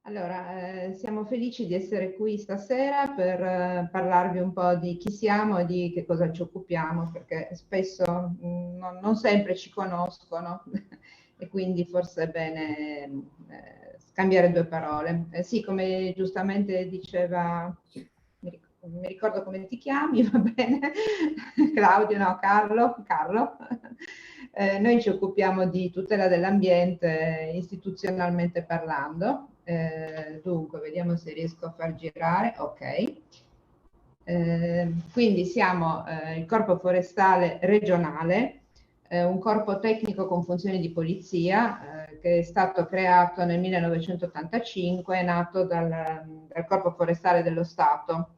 Allora, siamo felici di essere qui stasera per parlarvi un po' di chi siamo e di che cosa ci occupiamo, perché spesso non sempre ci conoscono e quindi forse è bene scambiare due parole. Sì, come giustamente diceva, mi ricordo come ti chiami, va bene? Claudio, no, Carlo. Carlo. Noi ci occupiamo di tutela dell'ambiente istituzionalmente parlando. Dunque, vediamo se riesco a far girare. Ok. Quindi siamo il Corpo Forestale Regionale, un corpo tecnico con funzioni di polizia che è stato creato nel 1985, è nato dal Corpo Forestale dello Stato.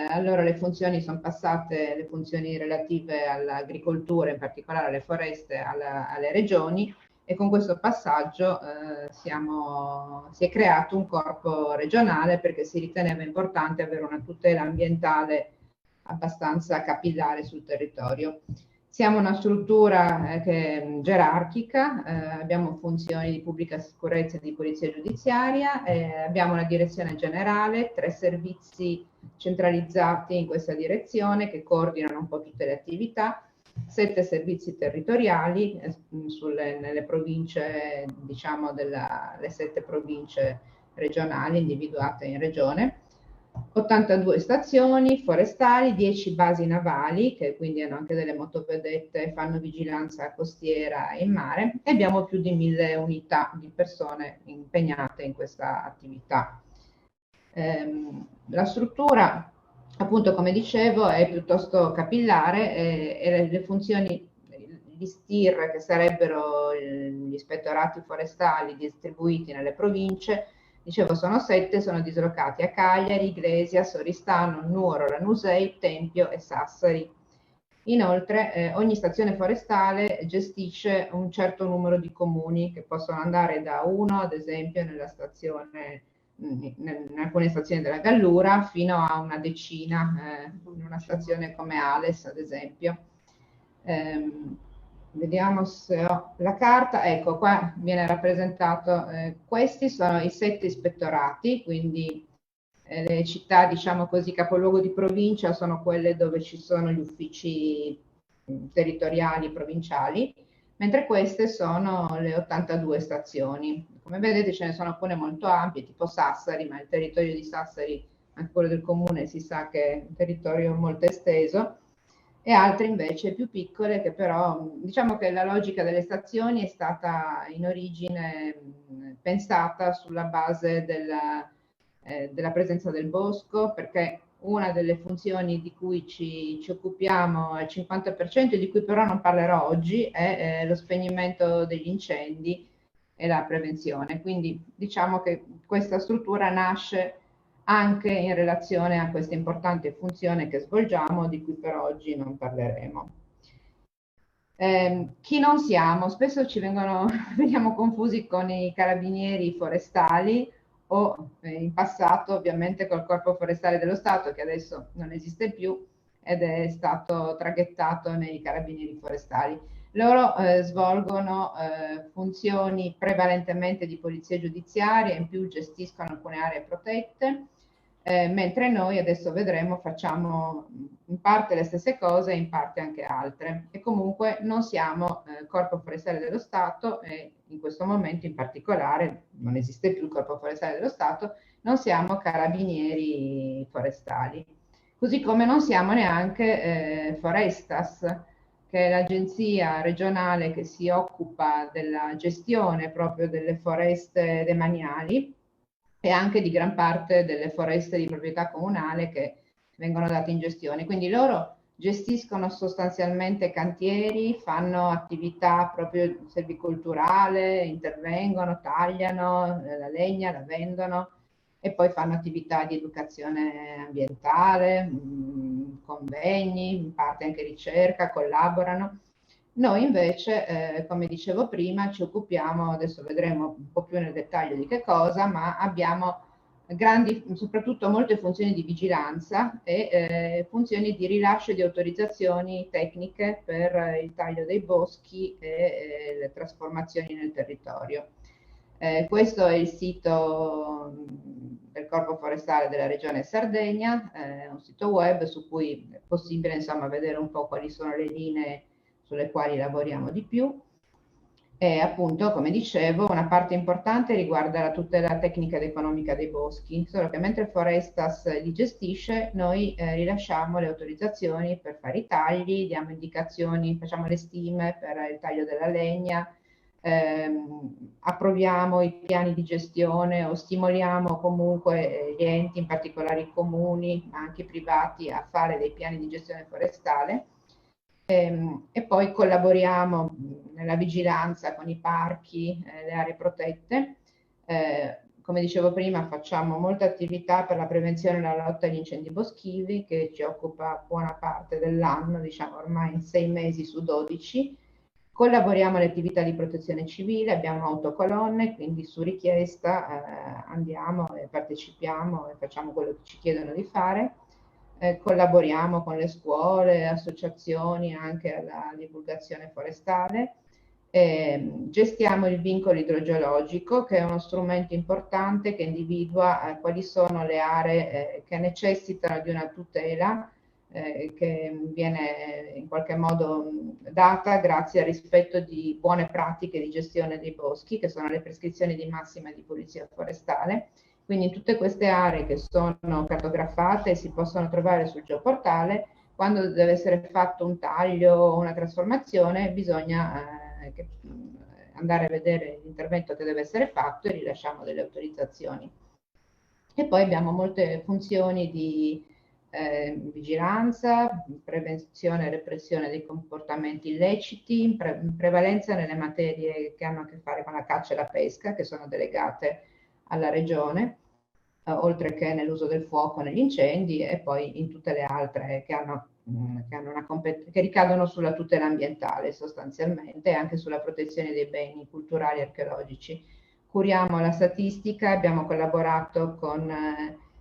Allora le funzioni sono passate, le funzioni relative all'agricoltura, in particolare alle foreste, alle regioni, e con questo passaggio si è creato un corpo regionale perché si riteneva importante avere una tutela ambientale abbastanza capillare sul territorio. Siamo una struttura che è gerarchica, abbiamo funzioni di pubblica sicurezza e di polizia giudiziaria, abbiamo una direzione generale, 3 servizi centralizzati in questa direzione che coordinano un po' tutte le attività, 7 servizi territoriali nelle province, diciamo, le 7 province regionali individuate in regione, 82 stazioni forestali, 10 basi navali, che quindi hanno anche delle motovedette e fanno vigilanza costiera e in mare, e abbiamo più di 1000 unità di persone impegnate in questa attività. La struttura, appunto, come dicevo, è piuttosto capillare e le funzioni, gli STIR, che sarebbero gli ispettorati forestali distribuiti nelle province, dicevo sono 7, sono dislocati a Cagliari, Iglesias, Oristano, Nuoro, Lanusei, Tempio e Sassari. Inoltre ogni stazione forestale gestisce un certo numero di comuni che possono andare da 1, ad esempio, in alcune stazioni della Gallura, fino a una decina in una stazione come Ales, ad esempio. Vediamo se ho la carta. Ecco, qua viene rappresentato, questi sono i 7 ispettorati, quindi le città, diciamo così, capoluogo di provincia sono quelle dove ci sono gli uffici territoriali provinciali, mentre queste sono le 82 stazioni. Come vedete ce ne sono alcune molto ampie, tipo Sassari, ma il territorio di Sassari, anche quello del comune, si sa che è un territorio molto esteso, e altre invece più piccole che però, diciamo che la logica delle stazioni è stata in origine pensata sulla base della presenza del bosco, perché una delle funzioni di cui ci occupiamo al 50%, di cui però non parlerò oggi, è lo spegnimento degli incendi e la prevenzione. Quindi diciamo che questa struttura nasce anche in relazione a questa importante funzione che svolgiamo, di cui per oggi non parleremo. Chi non siamo? Spesso veniamo confusi con i carabinieri forestali o in passato ovviamente col Corpo Forestale dello Stato, che adesso non esiste più ed è stato traghettato nei carabinieri forestali. Loro svolgono funzioni prevalentemente di polizia giudiziaria, in più gestiscono alcune aree protette, mentre noi, adesso vedremo, facciamo in parte le stesse cose e in parte anche altre. E comunque non siamo Corpo Forestale dello Stato, e in questo momento in particolare non esiste più il Corpo Forestale dello Stato, non siamo carabinieri forestali. Così come non siamo neanche Forestas, che è l'agenzia regionale che si occupa della gestione proprio delle foreste demaniali e anche di gran parte delle foreste di proprietà comunale che vengono date in gestione. Quindi loro gestiscono sostanzialmente cantieri, fanno attività proprio selvicolturale, intervengono, tagliano la legna, la vendono e poi fanno attività di educazione ambientale, convegni, in parte anche ricerca, collaborano. Noi invece, come dicevo prima, ci occupiamo, adesso vedremo un po' più nel dettaglio di che cosa, ma abbiamo soprattutto molte funzioni di vigilanza e funzioni di rilascio di autorizzazioni tecniche per il taglio dei boschi e le trasformazioni nel territorio. Questo è il sito del Corpo Forestale della Regione Sardegna, è un sito web su cui è possibile insomma vedere un po' quali sono le linee sulle quali lavoriamo di più. E appunto, come dicevo, una parte importante riguarda la tutela tecnica ed economica dei boschi, solo che mentre Forestas li gestisce, noi rilasciamo le autorizzazioni per fare i tagli, diamo indicazioni, facciamo le stime per il taglio della legna, approviamo i piani di gestione o stimoliamo comunque gli enti, in particolare i comuni, ma anche i privati, a fare dei piani di gestione forestale. E poi collaboriamo nella vigilanza con i parchi, le aree protette. Come dicevo prima, facciamo molta attività per la prevenzione e la lotta agli incendi boschivi, che ci occupa buona parte dell'anno, diciamo ormai in 6 mesi su 12. Collaboriamo alle attività di protezione civile, abbiamo autocolonne, quindi su richiesta andiamo e partecipiamo e facciamo quello che ci chiedono di fare. Collaboriamo con le scuole, associazioni anche alla divulgazione forestale. Gestiamo il vincolo idrogeologico, che è uno strumento importante che individua quali sono le aree che necessitano di una tutela che viene in qualche modo data grazie al rispetto di buone pratiche di gestione dei boschi, che sono le prescrizioni di massima di pulizia forestale. Quindi in tutte queste aree che sono cartografate si possono trovare sul geoportale, quando deve essere fatto un taglio o una trasformazione bisogna andare a vedere l'intervento che deve essere fatto e rilasciamo delle autorizzazioni. E poi abbiamo molte funzioni di vigilanza, prevenzione e repressione dei comportamenti illeciti, prevalenza nelle materie che hanno a che fare con la caccia e la pesca, che sono delegate alla regione, oltre che nell'uso del fuoco negli incendi e poi in tutte le altre che ricadono sulla tutela ambientale sostanzialmente e anche sulla protezione dei beni culturali e archeologici. Curiamo la statistica, abbiamo collaborato con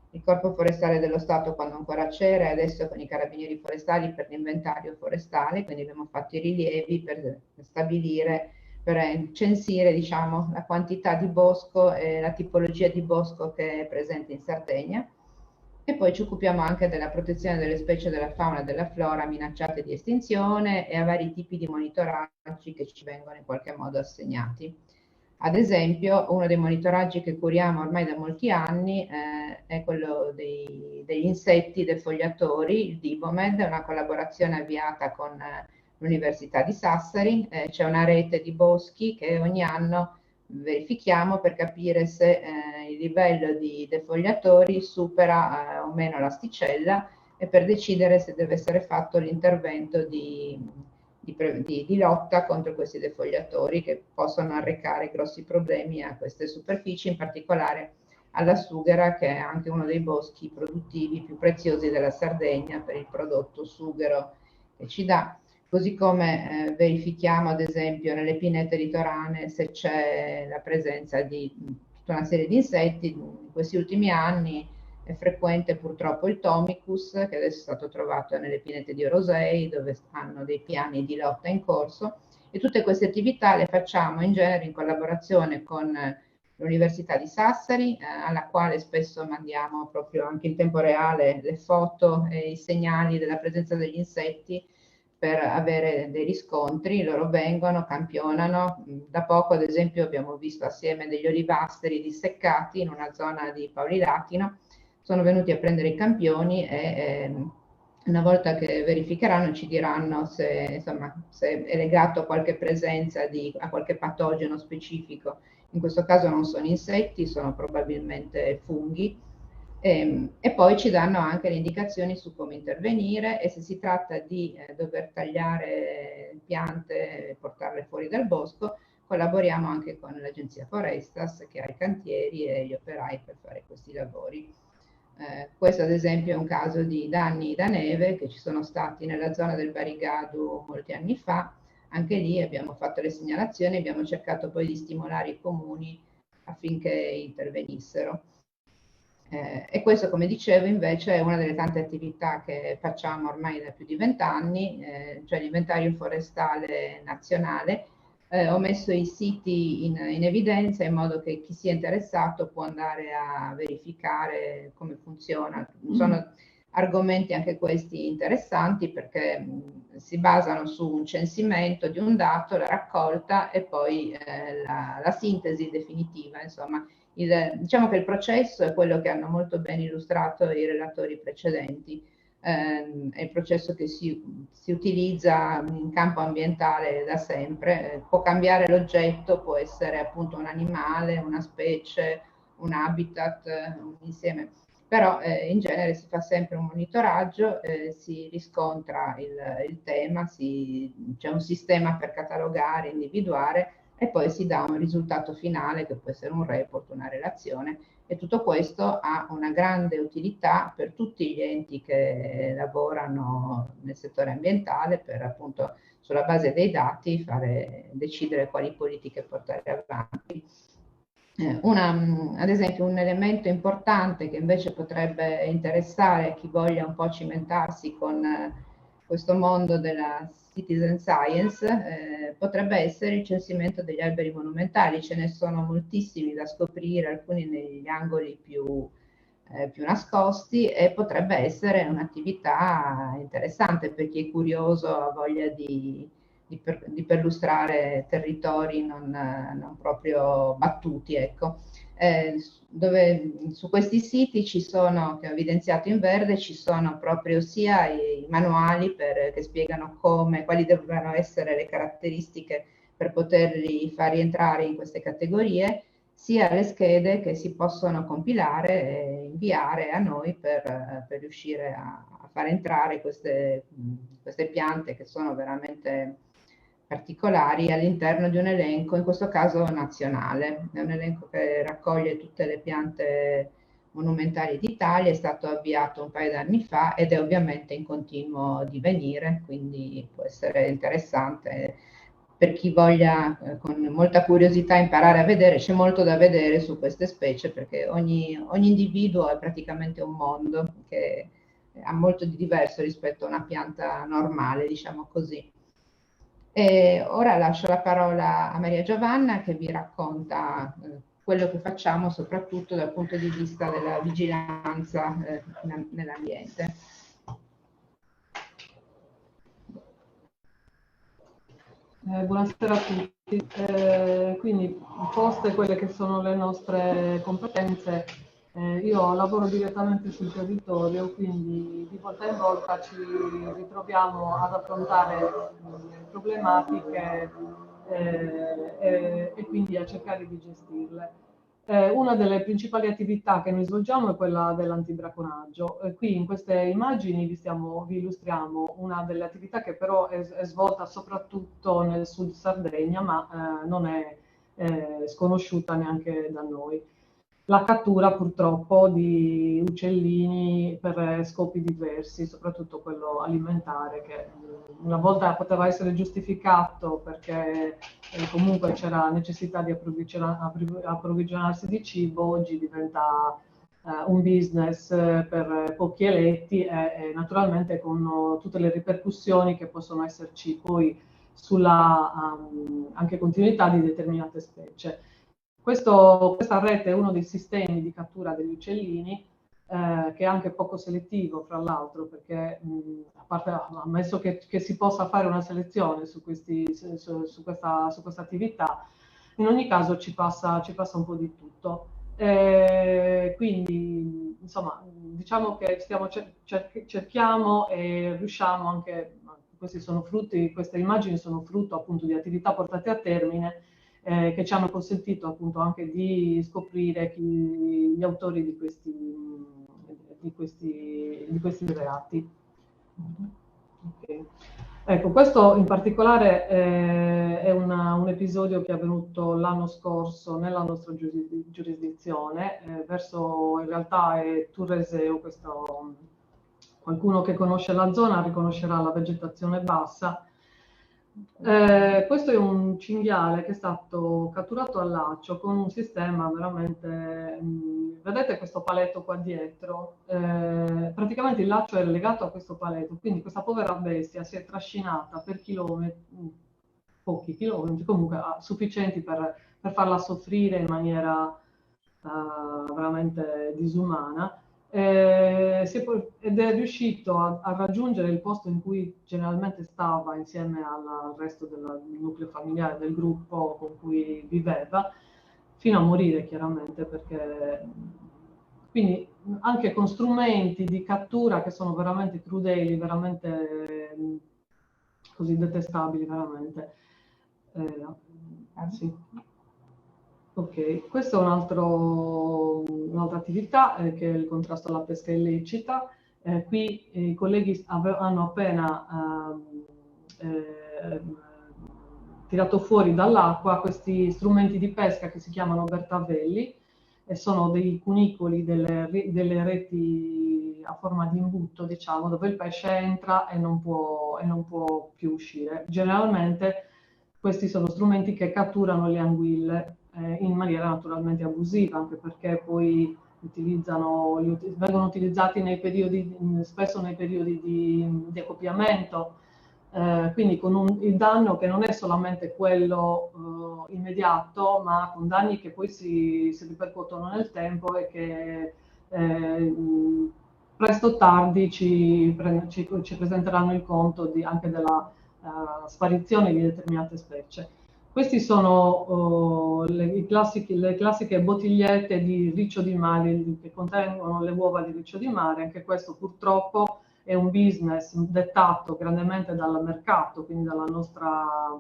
il Corpo Forestale dello Stato quando ancora c'era e adesso con i Carabinieri Forestali per l'inventario forestale, quindi abbiamo fatto i rilievi per stabilire, per censire diciamo, la quantità di bosco e la tipologia di bosco che è presente in Sardegna. E poi ci occupiamo anche della protezione delle specie della fauna e della flora minacciate di estinzione e a vari tipi di monitoraggi che ci vengono in qualche modo assegnati. Ad esempio, uno dei monitoraggi che curiamo ormai da molti anni è quello degli insetti defogliatori, il Dibomed, è una collaborazione avviata con l'Università di Sassari. C'è una rete di boschi che ogni anno verifichiamo per capire se il livello di defogliatori supera o meno l'asticella e per decidere se deve essere fatto l'intervento di lotta contro questi defogliatori che possono arrecare grossi problemi a queste superfici, in particolare alla sughera, che è anche uno dei boschi produttivi più preziosi della Sardegna per il prodotto sughero che ci dà. Così come verifichiamo ad esempio nelle pinete litoranee se c'è la presenza di tutta una serie di insetti. In questi ultimi anni è frequente purtroppo il Tomicus, che adesso è stato trovato nelle pinete di Orosei, dove hanno dei piani di lotta in corso, e tutte queste attività le facciamo in genere in collaborazione con l'Università di Sassari, alla quale spesso mandiamo proprio anche in tempo reale le foto e i segnali della presenza degli insetti per avere dei riscontri. Loro vengono, campionano. Da poco, ad esempio, abbiamo visto assieme degli olivasteri disseccati in una zona di Paulilatino. Sono venuti a prendere i campioni e una volta che verificheranno ci diranno se, insomma, se è legato a qualche presenza a qualche patogeno specifico. In questo caso non sono insetti, sono probabilmente funghi. E poi ci danno anche le indicazioni su come intervenire e se si tratta di dover tagliare piante e portarle fuori dal bosco, collaboriamo anche con l'Agenzia Forestas che ha i cantieri e gli operai per fare questi lavori. Questo ad esempio è un caso di danni da neve che ci sono stati nella zona del Barigadu molti anni fa. Anche lì abbiamo fatto le segnalazioni, abbiamo cercato poi di stimolare i comuni affinché intervenissero. E questo, come dicevo, invece è una delle tante attività che facciamo ormai da più di 20 anni, cioè l'inventario forestale nazionale, Ho messo i siti in evidenza in modo che chi sia interessato può andare a verificare come funziona. Sono argomenti anche questi interessanti perché si basano su un censimento di un dato, la raccolta e poi la sintesi definitiva. Insomma, diciamo che il processo è quello che hanno molto ben illustrato i relatori precedenti. È il processo che si utilizza in campo ambientale da sempre. Può cambiare l'oggetto, può essere appunto un animale, una specie, un habitat, un insieme, però in genere si fa sempre un monitoraggio, si riscontra il tema, c'è un sistema per catalogare, individuare e poi si dà un risultato finale che può essere un report, una relazione, e tutto questo ha una grande utilità per tutti gli enti che lavorano nel settore ambientale per appunto sulla base dei dati decidere quali politiche portare avanti. Ad esempio un elemento importante che invece potrebbe interessare chi voglia un po' cimentarsi con questo mondo della citizen science potrebbe essere il censimento degli alberi monumentali. Ce ne sono moltissimi da scoprire, alcuni negli angoli più nascosti, e potrebbe essere un'attività interessante per chi è curioso, ha voglia di perlustrare territori non proprio battuti, ecco. Su questi siti ci sono, che ho evidenziato in verde, ci sono proprio sia i manuali che spiegano quali devono essere le caratteristiche per poterli far rientrare in queste categorie, sia le schede che si possono compilare e inviare a noi per riuscire a far entrare queste piante che sono veramente particolari all'interno di un elenco, in questo caso nazionale. È un elenco che raccoglie tutte le piante monumentali d'Italia, è stato avviato un paio d'anni fa ed è ovviamente in continuo divenire, quindi può essere interessante per chi voglia con molta curiosità imparare a vedere. C'è molto da vedere su queste specie perché ogni individuo è praticamente un mondo che ha molto di diverso rispetto a una pianta normale, diciamo così. E ora lascio la parola a Maria Giovanna che vi racconta quello che facciamo soprattutto dal punto di vista della vigilanza nell'ambiente. Buonasera a tutti. Quindi, poste quelle che sono le nostre competenze, io lavoro direttamente sul territorio, quindi di volta in volta ci ritroviamo ad affrontare problematiche e quindi a cercare di gestirle. Una delle principali attività che noi svolgiamo è quella dell'antibracconaggio. Qui in queste immagini vi illustriamo una delle attività che però è svolta soprattutto nel sud Sardegna, ma non è sconosciuta neanche da noi. La cattura purtroppo di uccellini per scopi diversi, soprattutto quello alimentare, che una volta poteva essere giustificato perché comunque c'era necessità di approvvigionarsi di cibo, oggi diventa un business per pochi eletti e naturalmente con tutte le ripercussioni che possono esserci poi sulla anche continuità di determinate specie. Questa rete è uno dei sistemi di cattura degli uccellini, che è anche poco selettivo, fra l'altro, perché a parte, ammesso che si possa fare una selezione su questa attività, in ogni caso ci passa un po' di tutto. Quindi, insomma, diciamo che cerchiamo e riusciamo anche, queste immagini sono frutto appunto di attività portate a termine, che ci hanno consentito appunto anche di scoprire gli autori di questi reati. Okay. Ecco, questo in particolare è un episodio che è avvenuto l'anno scorso nella nostra giurisdizione, verso in realtà è Turreseo. Qualcuno che conosce la zona riconoscerà la vegetazione bassa. Questo è un cinghiale che è stato catturato al laccio con un sistema veramente... vedete questo paletto qua dietro? Praticamente il laccio è legato a questo paletto, quindi questa povera bestia si è trascinata per chilometri, pochi chilometri, comunque sufficienti per farla soffrire in maniera veramente disumana. Ed è riuscito a raggiungere il posto in cui generalmente stava insieme al resto del nucleo familiare del gruppo con cui viveva, fino a morire chiaramente, perché quindi anche con strumenti di cattura che sono veramente crudeli, veramente così detestabili, veramente. Sì. Ok, questa è un'altra attività che è il contrasto alla pesca illecita. Qui i colleghi hanno appena tirato fuori dall'acqua questi strumenti di pesca che si chiamano bertavelli, e sono dei cunicoli, delle reti a forma di imbuto, diciamo, dove il pesce entra e non può più uscire. Generalmente questi sono strumenti che catturano le anguille in maniera naturalmente abusiva, anche perché poi vengono utilizzati spesso nei periodi di accoppiamento, quindi con il danno che non è solamente quello immediato, ma con danni che poi si ripercuotono nel tempo e che presto o tardi ci presenteranno il conto anche della sparizione di determinate specie. Questi sono le classiche bottigliette di riccio di mare che contengono le uova di riccio di mare. Anche questo purtroppo è un business dettato grandemente dal mercato, quindi dalla nostra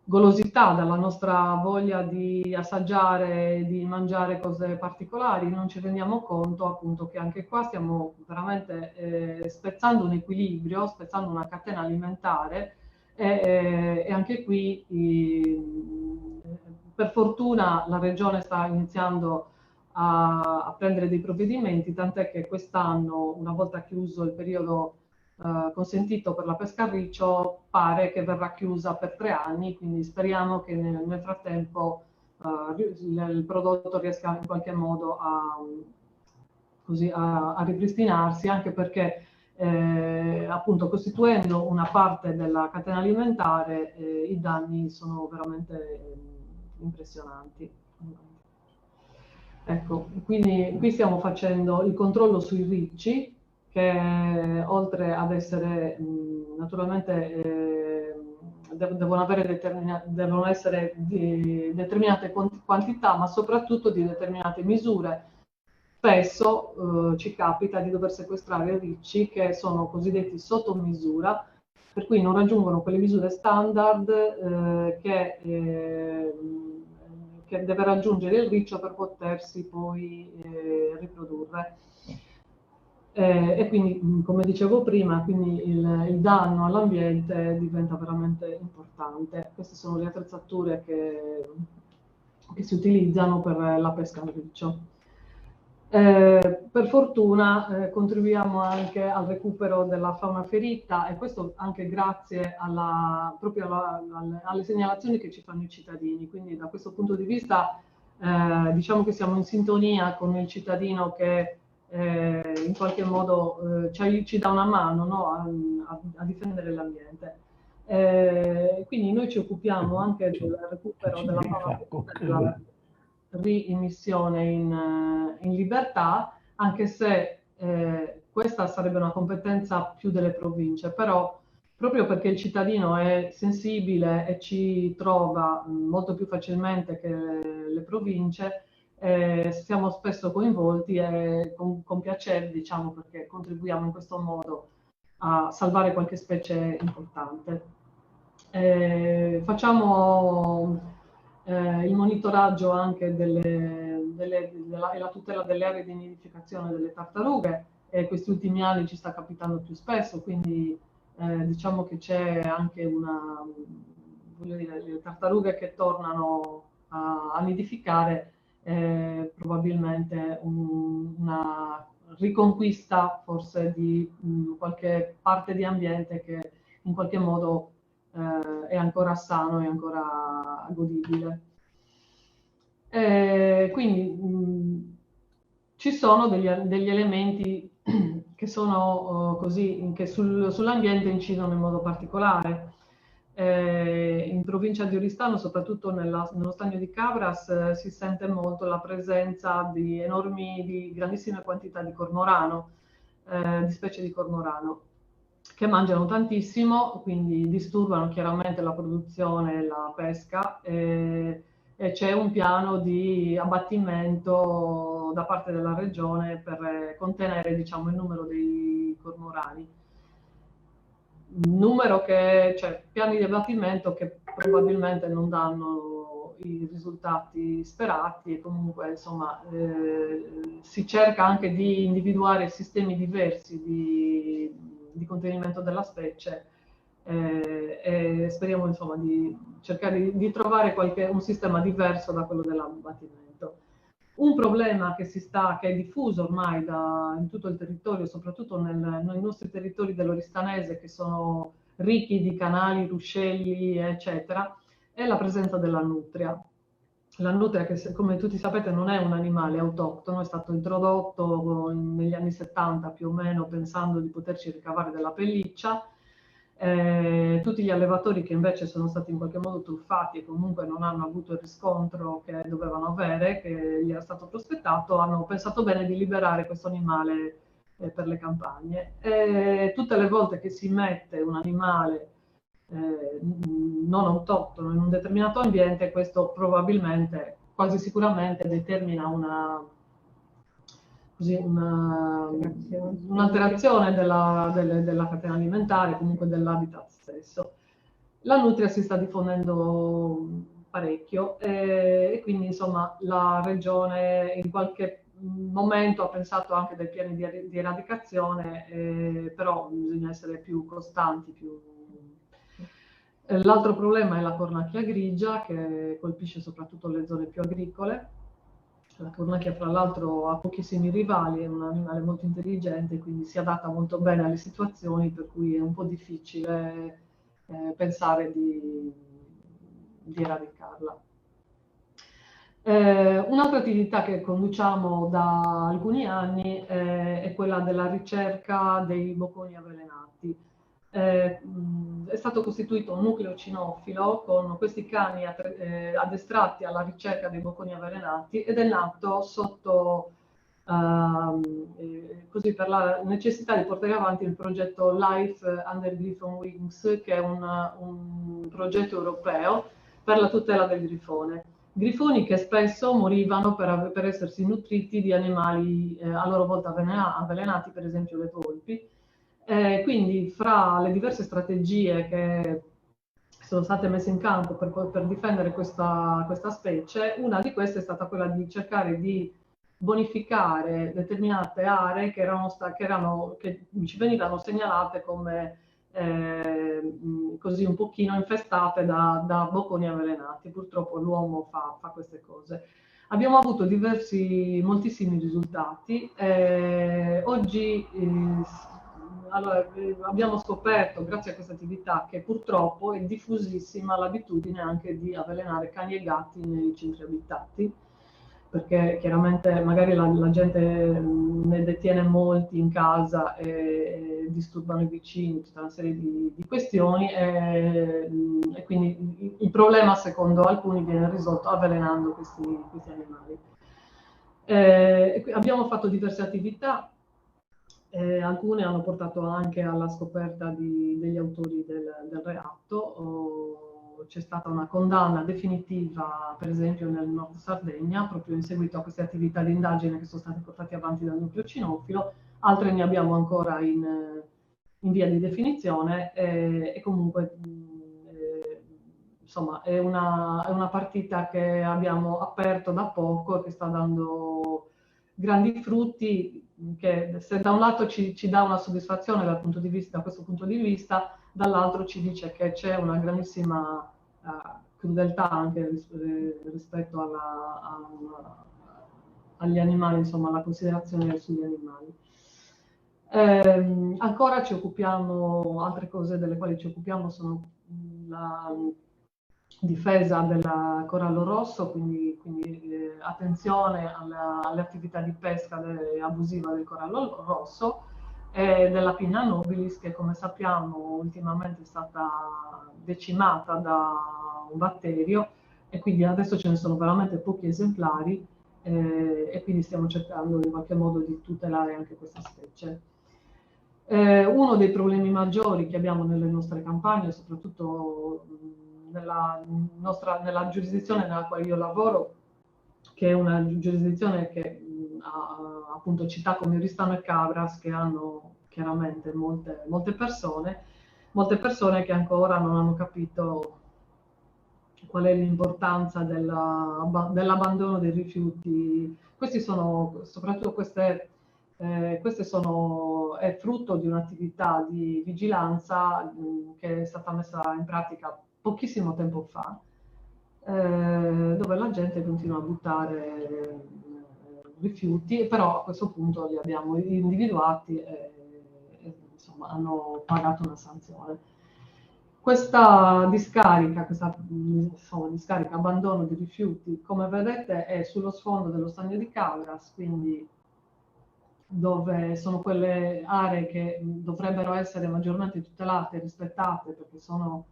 golosità, dalla nostra voglia di assaggiare, di mangiare cose particolari. Non ci rendiamo conto appunto che anche qua stiamo veramente spezzando un equilibrio, spezzando una catena alimentare, e anche qui per fortuna la regione sta iniziando a prendere dei provvedimenti, tant'è che quest'anno, una volta chiuso il periodo consentito per la pesca a riccio, pare che verrà chiusa per 3 anni, quindi speriamo che nel frattempo il prodotto riesca in qualche modo a ripristinarsi, anche perché appunto costituendo una parte della catena alimentare i danni sono veramente impressionanti. Ecco, quindi qui stiamo facendo il controllo sui ricci, che oltre ad essere naturalmente devono essere di determinate quantità, ma soprattutto di determinate misure. Spesso ci capita di dover sequestrare ricci che sono cosiddetti sotto misura, per cui non raggiungono quelle misure standard che deve raggiungere il riccio per potersi poi riprodurre. E quindi, come dicevo prima, quindi il danno all'ambiente diventa veramente importante. Queste sono le attrezzature che si utilizzano per la pesca al riccio. Per fortuna contribuiamo anche al recupero della fauna ferita, e questo anche grazie proprio alle segnalazioni che ci fanno i cittadini. Quindi da questo punto di vista diciamo che siamo in sintonia con il cittadino che in qualche modo ci dà una mano, no, a difendere l'ambiente. Quindi noi ci occupiamo anche del recupero della fauna ferita, della riimmissione in libertà, anche se questa sarebbe una competenza più delle province, però proprio perché il cittadino è sensibile e ci trova molto più facilmente che le province, siamo spesso coinvolti e con piacere, diciamo, perché contribuiamo in questo modo a salvare qualche specie importante. Facciamo il monitoraggio anche e la tutela delle aree di nidificazione delle tartarughe, e questi ultimi anni ci sta capitando più spesso, quindi diciamo che c'è anche voglio dire, le tartarughe che tornano a nidificare, probabilmente una riconquista forse di qualche parte di ambiente che in qualche modo è ancora sano e ancora godibile. Quindi ci sono degli elementi che sono così, che sull'ambiente incidono in modo particolare. In provincia di Oristano, soprattutto nello stagno di Cabras, si sente molto la presenza di grandissime quantità di cormorano, di specie di cormorano, che mangiano tantissimo, quindi disturbano chiaramente la produzione e la pesca, e c'è un piano di abbattimento da parte della regione per contenere, diciamo, il numero dei cormorani. Cioè, piani di abbattimento che probabilmente non danno i risultati sperati, e comunque insomma si cerca anche di individuare sistemi diversi di contenimento della specie, e speriamo insomma di cercare di trovare un sistema diverso da quello dell'abbattimento. Un problema che è diffuso ormai in tutto il territorio, soprattutto nei nostri territori dell'Oristanese, che sono ricchi di canali, ruscelli, eccetera, è la presenza della nutria. La nutria, che come tutti sapete non è un animale autoctono, è stato introdotto negli anni 70 più o meno, pensando di poterci ricavare della pelliccia. Tutti gli allevatori che invece sono stati in qualche modo truffati e comunque non hanno avuto il riscontro che dovevano avere, che gli era stato prospettato, hanno pensato bene di liberare questo animale per le campagne. Tutte le volte che si mette un animale non autoctono in un determinato ambiente, questo probabilmente, quasi sicuramente, determina un'alterazione della catena alimentare, comunque dell'habitat stesso. La nutria si sta diffondendo parecchio, e quindi insomma la regione in qualche momento ha pensato anche dei piani di eradicazione, però bisogna essere più costanti. L'altro problema è la cornacchia grigia, che colpisce soprattutto le zone più agricole. La cornacchia, fra l'altro, ha pochissimi rivali, è un animale molto intelligente, quindi si adatta molto bene alle situazioni, per cui è un po' difficile pensare di eradicarla. Un'altra attività che conduciamo da alcuni anni è quella della ricerca dei bocconi avvelenati. È stato costituito un nucleo cinofilo con questi cani addestrati alla ricerca dei bocconi avvelenati, ed è nato così per la necessità di portare avanti il progetto Life Under Griffon Wings, che è un progetto europeo per la tutela del grifone. Grifoni che spesso morivano per essersi nutriti di animali a loro volta avvelenati, per esempio le volpi. Quindi fra le diverse strategie che sono state messe in campo per difendere questa specie, una di queste è stata quella di cercare di bonificare determinate aree che ci venivano segnalate come così un pochino infestate da bocconi avvelenati. Purtroppo l'uomo fa queste cose. Abbiamo avuto moltissimi risultati. Oggi abbiamo scoperto, grazie a questa attività, che purtroppo è diffusissima l'abitudine anche di avvelenare cani e gatti nei centri abitati, perché chiaramente magari la gente ne detiene molti in casa e disturbano i vicini, tutta una serie di questioni, e quindi il problema, secondo alcuni, viene risolto avvelenando questi animali. Abbiamo fatto diverse attività. Alcune hanno portato anche alla scoperta degli autori del reato. C'è stata una condanna definitiva, per esempio nel Nord Sardegna, proprio in seguito a queste attività di indagine che sono state portate avanti dal nucleo cinofilo. Altre ne abbiamo ancora in via di definizione, e comunque insomma è una partita che abbiamo aperto da poco e che sta dando grandi frutti, che se da un lato ci dà una soddisfazione da questo punto di vista, dall'altro ci dice che c'è una grandissima crudeltà anche rispetto agli animali, insomma alla considerazione sugli animali. Ancora ci occupiamo, altre cose delle quali ci occupiamo sono la difesa del corallo rosso, quindi attenzione alle attività di pesca abusiva del corallo rosso, e della Pinna nobilis, che come sappiamo ultimamente è stata decimata da un batterio, e quindi adesso ce ne sono veramente pochi esemplari, e quindi stiamo cercando in qualche modo di tutelare anche questa specie. Uno dei problemi maggiori che abbiamo nelle nostre campagne, soprattutto nella giurisdizione nella quale io lavoro, che è una giurisdizione che ha appunto città come Oristano e Cabras, che hanno chiaramente molte persone che ancora non hanno capito qual è l'importanza dell'abbandono dei rifiuti. Questi sono, soprattutto è frutto di un'attività di vigilanza che è stata messa in pratica pochissimo tempo fa, dove la gente continua a buttare rifiuti, però a questo punto li abbiamo individuati e insomma hanno pagato una sanzione. Questa discarica abbandono di rifiuti, come vedete, è sullo sfondo dello Stagno di Cabras, quindi dove sono quelle aree che dovrebbero essere maggiormente tutelate e rispettate, perché sono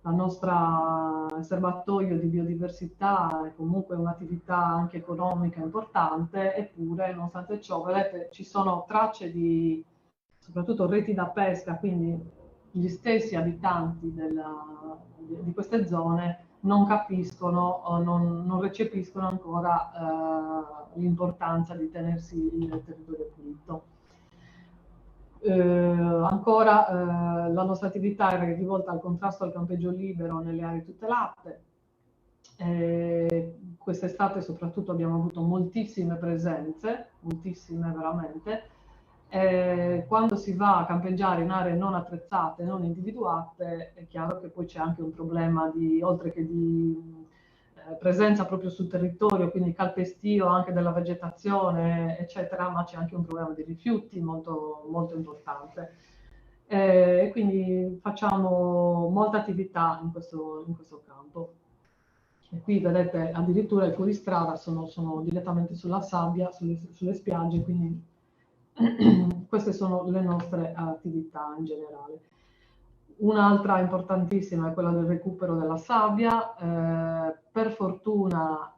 la nostra serbatoio di biodiversità e comunque un'attività anche economica importante. Eppure, nonostante ciò, vedete, ci sono tracce di soprattutto reti da pesca, quindi gli stessi abitanti di queste zone non capiscono o non recepiscono ancora l'importanza di tenersi il territorio pulito. Ancora la nostra attività è rivolta al contrasto al campeggio libero nelle aree tutelate. Quest'estate soprattutto abbiamo avuto moltissime presenze, moltissime veramente. Quando si va a campeggiare in aree non attrezzate, non individuate, è chiaro che poi c'è anche un problema oltre che di presenza proprio sul territorio, quindi calpestio anche della vegetazione, eccetera, ma c'è anche un problema di rifiuti molto, molto importante. E quindi facciamo molta attività in questo campo. E qui vedete addirittura i fuoristrada sono direttamente sulla sabbia, sulle spiagge, quindi queste sono le nostre attività in generale. Un'altra importantissima è quella del recupero della sabbia. Per fortuna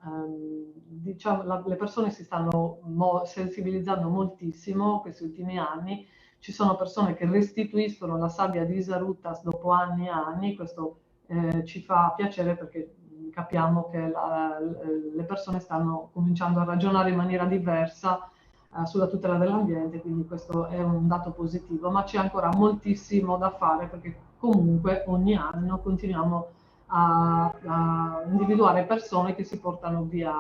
diciamo, le persone si stanno sensibilizzando moltissimo questi ultimi anni. Ci sono persone che restituiscono la sabbia di Isarutas dopo anni e anni. Questo ci fa piacere, perché capiamo che le persone stanno cominciando a ragionare in maniera diversa sulla tutela dell'ambiente, quindi questo è un dato positivo, ma c'è ancora moltissimo da fare, perché comunque ogni anno continuiamo a individuare persone che si portano via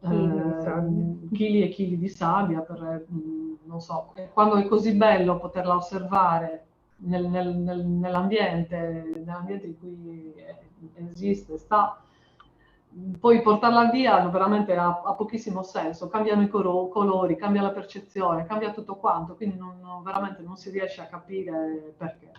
chili e chili di sabbia per, non so, quando è così bello poterla osservare nell'ambiente in cui esiste, poi portarla via veramente ha pochissimo senso, cambiano i colori, cambia la percezione, cambia tutto quanto, quindi veramente non si riesce a capire perché.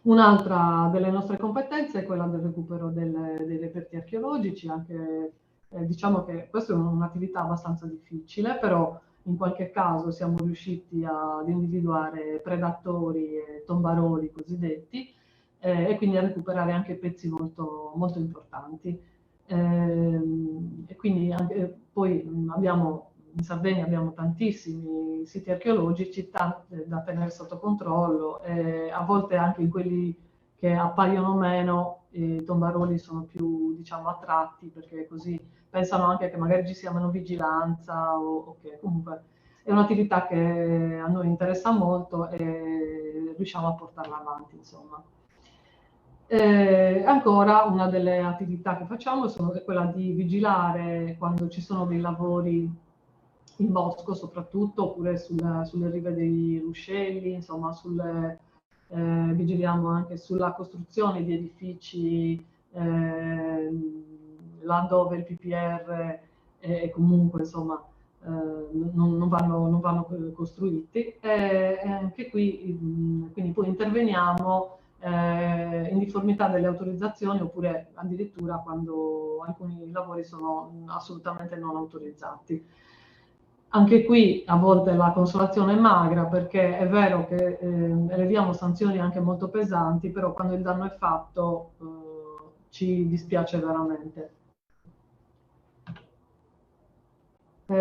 Un'altra delle nostre competenze è quella del recupero dei reperti archeologici. Anche diciamo che questa è un'attività abbastanza difficile, però in qualche caso siamo riusciti ad individuare predatori e tombaroli cosiddetti, e quindi a recuperare anche pezzi molto, molto importanti. E quindi poi in Sardegna abbiamo tantissimi siti archeologici da tenere sotto controllo, e a volte anche in quelli che appaiono meno i tombaroli sono più, diciamo, attratti, perché così pensano anche che magari ci sia meno vigilanza, o che comunque è un'attività che a noi interessa molto e riusciamo a portarla avanti, insomma. Ancora una delle attività che facciamo è quella di vigilare quando ci sono dei lavori in bosco soprattutto, oppure sulle rive dei ruscelli, insomma vigiliamo anche sulla costruzione di edifici laddove il PPR è comunque, insomma, non vanno costruiti, e anche qui quindi poi interveniamo in difformità delle autorizzazioni, oppure addirittura quando alcuni lavori sono assolutamente non autorizzati. Anche qui a volte la consolazione è magra, perché è vero che eleviamo sanzioni anche molto pesanti, però quando il danno è fatto ci dispiace veramente. La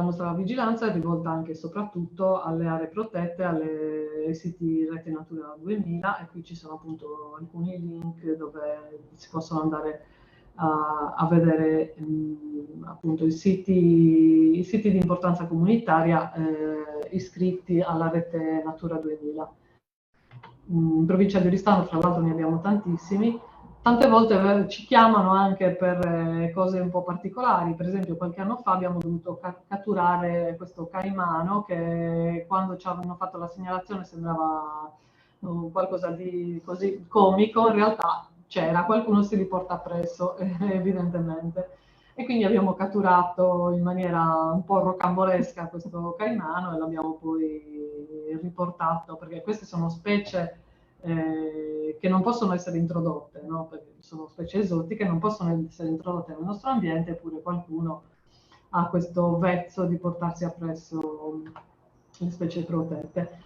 nostra vigilanza è rivolta anche e soprattutto alle aree protette, ai siti Rete Natura 2000, e qui ci sono appunto alcuni link dove si possono andare a vedere appunto i siti di importanza comunitaria iscritti alla Rete Natura 2000. In provincia di Oristano, fra l'altro, ne abbiamo tantissimi. Tante volte ci chiamano anche per cose un po' particolari. Per esempio, qualche anno fa abbiamo dovuto catturare questo caimano che, quando ci hanno fatto la segnalazione, sembrava qualcosa di così comico. In realtà c'era, qualcuno si riporta appresso, evidentemente. E quindi abbiamo catturato in maniera un po' rocambolesca questo caimano e l'abbiamo poi riportato, perché queste sono specie che non possono essere introdotte, no? Perché sono specie esotiche, non possono essere introdotte nel nostro ambiente, eppure qualcuno ha questo vezzo di portarsi appresso le specie protette.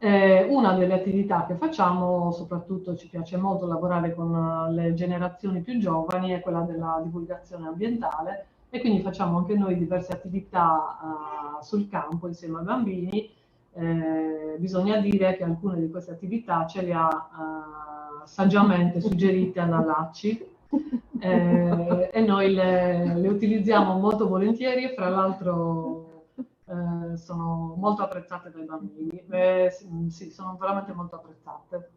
Una delle attività che facciamo, soprattutto ci piace molto lavorare con le generazioni più giovani, è quella della divulgazione ambientale, e quindi facciamo anche noi diverse attività sul campo insieme ai bambini. Bisogna dire che alcune di queste attività ce le ha saggiamente suggerite Anna Lacci, e noi le utilizziamo molto volentieri, e fra l'altro sono molto apprezzate dai bambini. Sì, sono veramente molto apprezzate.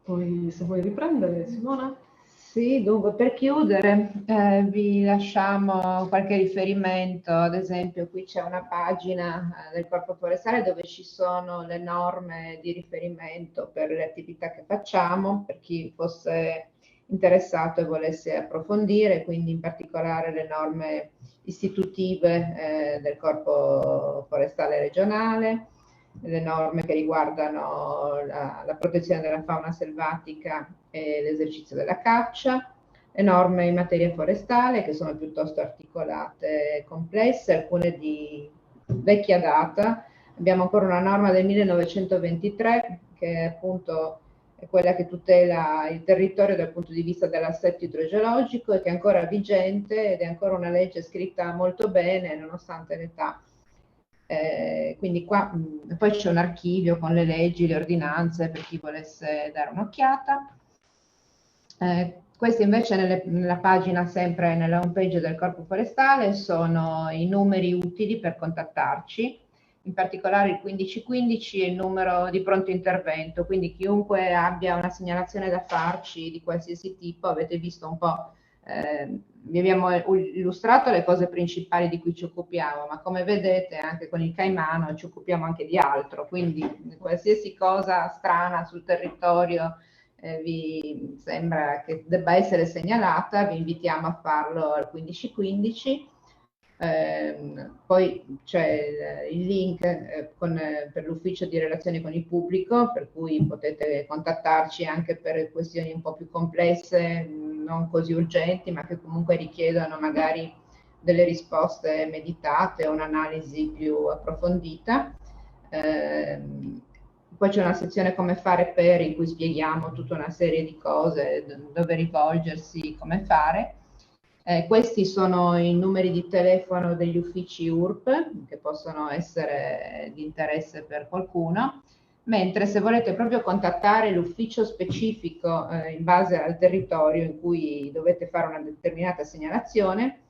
Poi, se vuoi riprendere, Simona. Sì, dunque per chiudere vi lasciamo qualche riferimento. Ad esempio qui c'è una pagina del Corpo Forestale dove ci sono le norme di riferimento per le attività che facciamo, per chi fosse interessato e volesse approfondire, quindi in particolare le norme istitutive del Corpo Forestale regionale, le norme che riguardano la protezione della fauna selvatica e l'esercizio della caccia, le norme in materia forestale che sono piuttosto articolate e complesse, alcune di vecchia data. Abbiamo ancora una norma del 1923 che appunto è quella che tutela il territorio dal punto di vista dell'assetto idrogeologico e che è ancora vigente ed è ancora una legge scritta molto bene nonostante l'età. Quindi qua poi c'è un archivio con le leggi, le ordinanze per chi volesse dare un'occhiata. Queste invece nella pagina, sempre nella home page del Corpo Forestale, sono i numeri utili per contattarci, in particolare il 1515 è il numero di pronto intervento, quindi chiunque abbia una segnalazione da farci di qualsiasi tipo. Avete visto un po', vi abbiamo illustrato le cose principali di cui ci occupiamo, ma come vedete anche con il caimano ci occupiamo anche di altro, quindi qualsiasi cosa strana sul territorio vi sembra che debba essere segnalata, vi invitiamo a farlo al 1515. Poi c'è il link per l'ufficio di relazioni con il pubblico, per cui potete contattarci anche per questioni un po' più complesse, non così urgenti, ma che comunque richiedono magari delle risposte meditate o un'analisi più approfondita. Poi c'è una sezione come fare per, in cui spieghiamo tutta una serie di cose, dove rivolgersi, come fare. Questi sono i numeri di telefono degli uffici URP che possono essere di interesse per qualcuno, mentre se volete proprio contattare l'ufficio specifico in base al territorio in cui dovete fare una determinata segnalazione,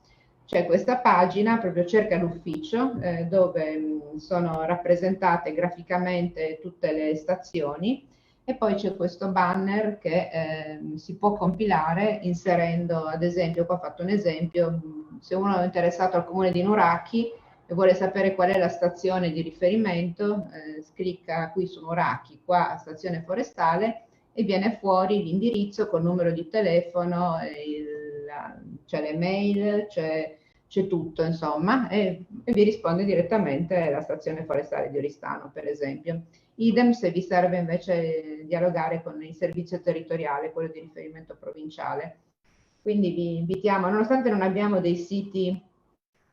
c'è questa pagina, proprio cerca l'ufficio, dove sono rappresentate graficamente tutte le stazioni, e poi c'è questo banner che si può compilare inserendo, ad esempio, qua ho fatto un esempio, se uno è interessato al comune di Nuraki e vuole sapere qual è la stazione di riferimento, clicca qui su Nuraki, qua stazione forestale, e viene fuori l'indirizzo col numero di telefono, c'è le mail, c'è tutto, insomma, e vi risponde direttamente la stazione forestale di Oristano, per esempio. Idem se vi serve invece dialogare con il servizio territoriale, quello di riferimento provinciale. Quindi vi invitiamo, nonostante non abbiamo dei siti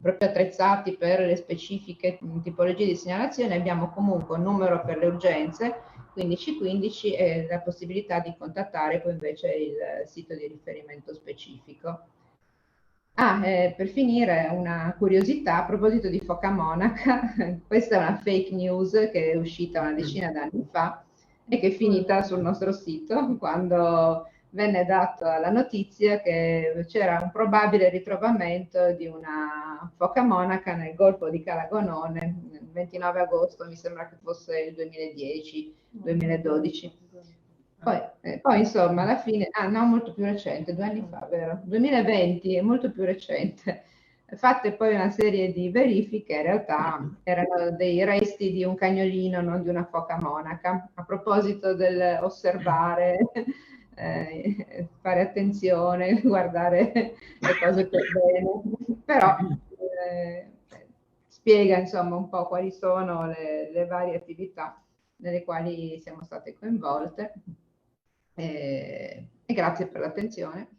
proprio attrezzati per le specifiche tipologie di segnalazione, abbiamo comunque un numero per le urgenze, 1515, e la possibilità di contattare poi invece il sito di riferimento specifico. Per finire, una curiosità a proposito di foca monaca. Questa è una fake news che è uscita una decina d'anni fa e che è finita sul nostro sito quando venne data la notizia che c'era un probabile ritrovamento di una foca monaca nel golfo di Calagonone il 29 agosto, mi sembra che fosse il 2010-2012. Poi insomma alla fine, no, molto più recente, 2 anni fa, vero? 2020 è molto più recente. Fatte poi una serie di verifiche, in realtà erano dei resti di un cagnolino, non di una foca monaca. A proposito dell'osservare, fare attenzione, guardare le cose per bene, però spiega insomma un po' quali sono le varie attività nelle quali siamo state coinvolte. E grazie per l'attenzione.